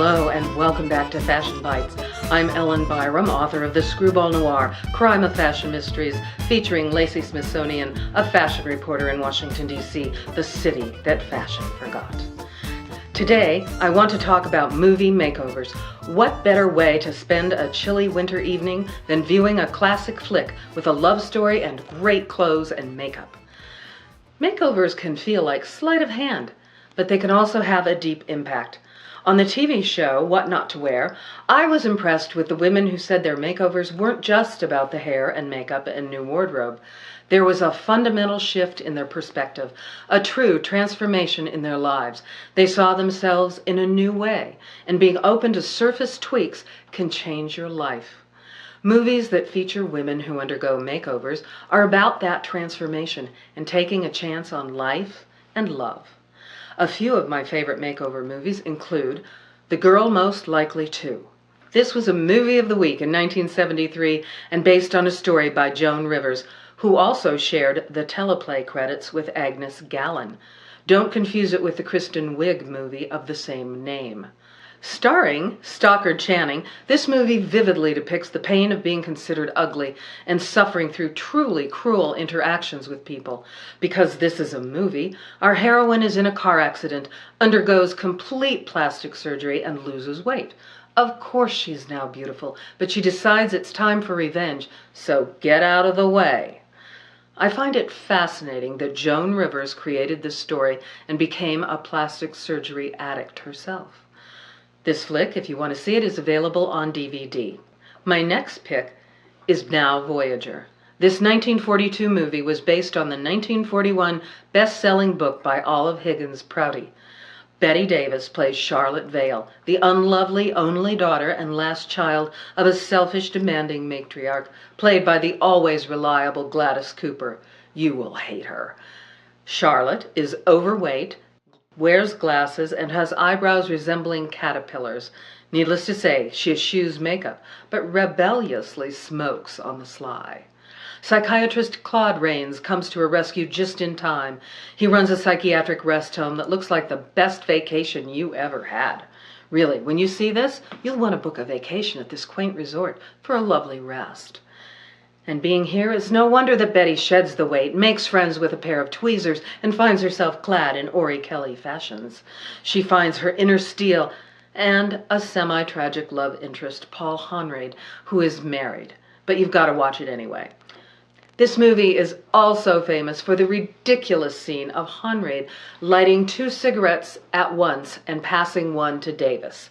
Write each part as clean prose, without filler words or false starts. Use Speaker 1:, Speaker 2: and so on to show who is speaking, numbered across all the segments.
Speaker 1: Hello and welcome back to Fashion Bites. I'm Ellen Byerrum, author of The Screwball Noir, Crime of Fashion Mysteries, featuring Lacey Smithsonian, a fashion reporter in Washington, D.C., the city that fashion forgot. Today, I want to talk about movie makeovers. What better way to spend a chilly winter evening than viewing a classic flick with a love story and great clothes and makeup? Makeovers can feel like sleight of hand, but they can also have a deep impact. On the TV show, What Not to Wear, I was impressed with the women who said their makeovers weren't just about the hair and makeup and new wardrobe. There was a fundamental shift in their perspective, a true transformation in their lives. They saw themselves in a new way, and being open to surface tweaks can change your life. Movies that feature women who undergo makeovers are about that transformation and taking a chance on life and love. A few of my favorite makeover movies include The Girl Most Likely To. This was a movie of the week in 1973 and based on a story by Joan Rivers, who also shared the teleplay credits with Agnes Gallen. Don't confuse it with the Kristen Wiig movie of the same name. Starring Stockard Channing, this movie vividly depicts the pain of being considered ugly and suffering through truly cruel interactions with people. Because this is a movie, our heroine is in a car accident, undergoes complete plastic surgery, and loses weight. Of course she's now beautiful, but she decides it's time for revenge, so get out of the way. I find it fascinating that Joan Rivers created this story and became a plastic surgery addict herself. This flick, if you want to see it, is available on DVD. My next pick is Now Voyager. This 1942 movie was based on the 1941 best-selling book by Olive Higgins Prouty. Betty Davis plays Charlotte Vale, the unlovely only daughter and last child of a selfish, demanding matriarch, played by the always reliable Gladys Cooper. You will hate her. Charlotte is overweight, wears glasses, and has eyebrows resembling caterpillars. Needless to say, she eschews makeup, but rebelliously smokes on the sly. Psychiatrist Claude Rains comes to her rescue just in time. He runs a psychiatric rest home that looks like the best vacation you ever had. Really, when you see this, you'll want to book a vacation at this quaint resort for a lovely rest. And being here, it's no wonder that Betty sheds the weight, makes friends with a pair of tweezers, and finds herself clad in Ori Kelly fashions. She finds her inner steel and a semi-tragic love interest, Paul Honrade, who is married. But you've got to watch it anyway. This movie is also famous for the ridiculous scene of Honrade lighting 2 cigarettes at once and passing one to Davis.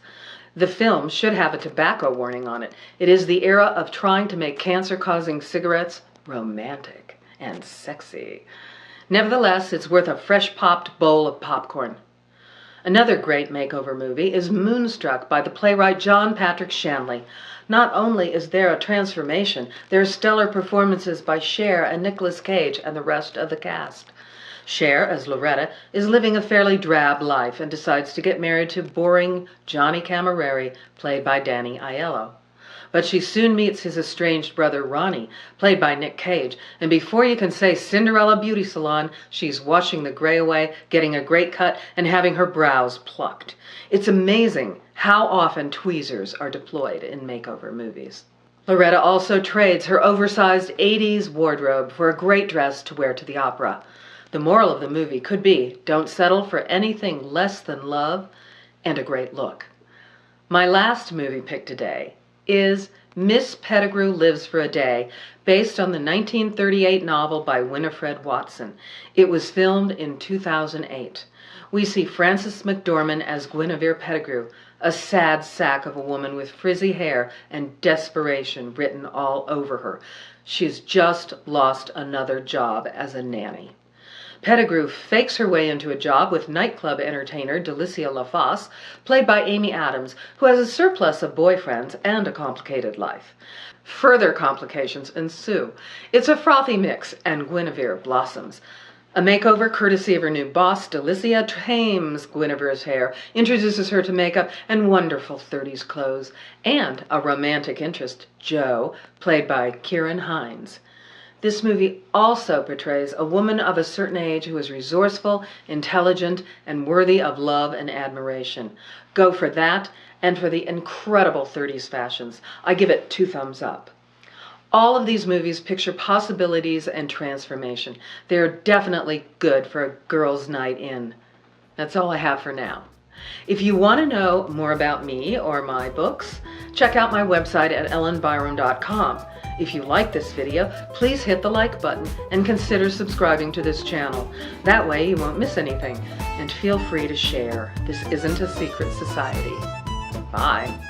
Speaker 1: The film should have a tobacco warning on it. It is the era of trying to make cancer-causing cigarettes romantic and sexy. Nevertheless, it's worth a fresh-popped bowl of popcorn. Another great makeover movie is Moonstruck by the playwright John Patrick Shanley. Not only is there a transformation, there are stellar performances by Cher and Nicolas Cage and the rest of the cast. Cher, as Loretta, is living a fairly drab life and decides to get married to boring Johnny Camerari, played by Danny Aiello. But she soon meets his estranged brother Ronnie, played by Nick Cage, and before you can say Cinderella beauty salon, she's washing the gray away, getting a great cut, and having her brows plucked. It's amazing how often tweezers are deployed in makeover movies. Loretta also trades her oversized 80s wardrobe for a great dress to wear to the opera. The moral of the movie could be, don't settle for anything less than love and a great look. My last movie pick today is Miss Pettigrew Lives for a Day, based on the 1938 novel by Winifred Watson. It was filmed in 2008. We see Frances McDormand as Guinevere Pettigrew, a sad sack of a woman with frizzy hair and desperation written all over her. She's just lost another job as a nanny. Pettigrew fakes her way into a job with nightclub entertainer Delicia LaFosse, played by Amy Adams, who has a surplus of boyfriends and a complicated life. Further complications ensue. It's a frothy mix, and Guinevere blossoms. A makeover courtesy of her new boss, Delicia, tames Guinevere's hair, introduces her to makeup and wonderful 30s clothes, and a romantic interest, Joe, played by Kieran Hines. This movie also portrays a woman of a certain age who is resourceful, intelligent, and worthy of love and admiration. Go for that and for the incredible 30s fashions. I give it 2 thumbs up. All of these movies picture possibilities and transformation. They're definitely good for a girls' night in. That's all I have for now. If you want to know more about me or my books, check out my website at ellenbyerrum.com. If you like this video, please hit the like button and consider subscribing to this channel. That way you won't miss anything. And feel free to share. This isn't a secret society. Bye.